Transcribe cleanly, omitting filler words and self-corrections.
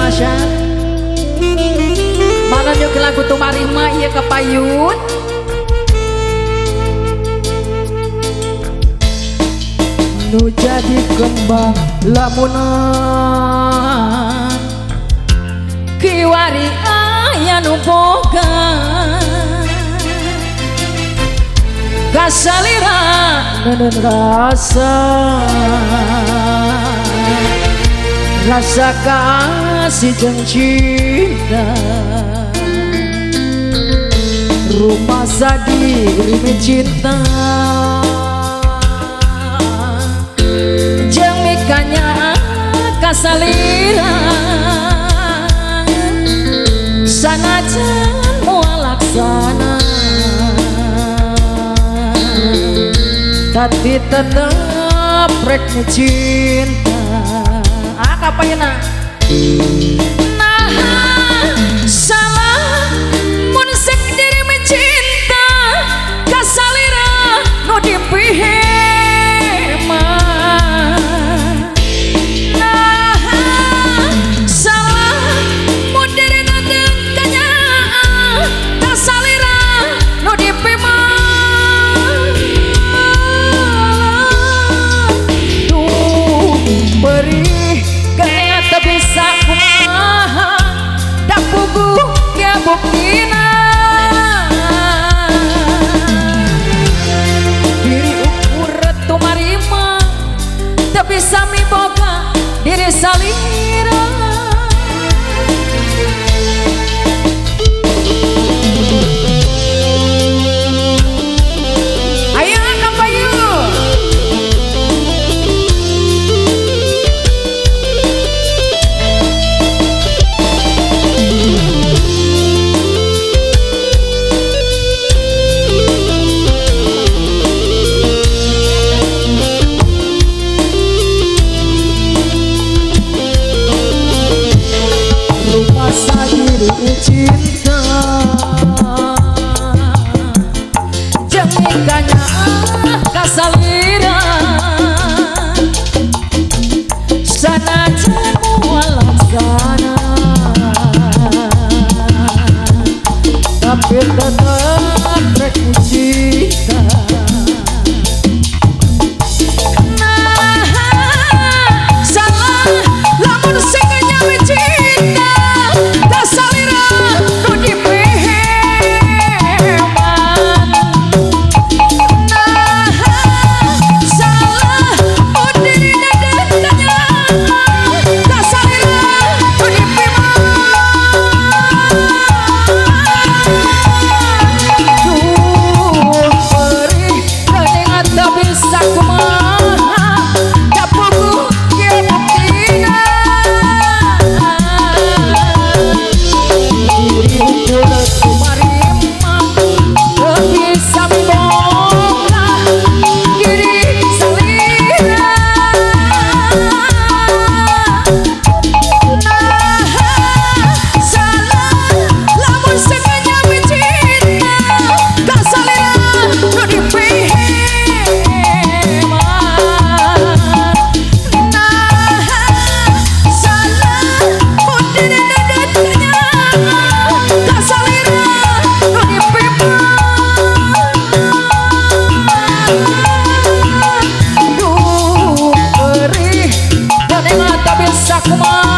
dahsyat. Mana nyuk lagu tumarima ieu kapayun. Nu jadi kembang lamunan kiwari aya nu boga kasalira neun rasa kasih jeung cinta rumah sadiri cinta jeung mikanya kasalira sanajan moal laksana tapi tetep rek cinta kapayana nah salah mun sek diri mencinta kasalira nu dipiheh nah salah mun diri nu teu kanyaan kasalira nu dipih beri bisa kumaha dak puguh ya buktina diri ukur tumarima teu bisa miboga diri salira ayo kapayu cinta jeung mikanya kasalira sanajan moal laksana tapi tetep rek cinta nah salah lamun sing nyawe cinta kasalira nu dipeheman nah salah mun diri dadan kanyaan kasalira nu dipeheman perih geuning ata bisa kumaha da puguh kieu buktina bisa kumaha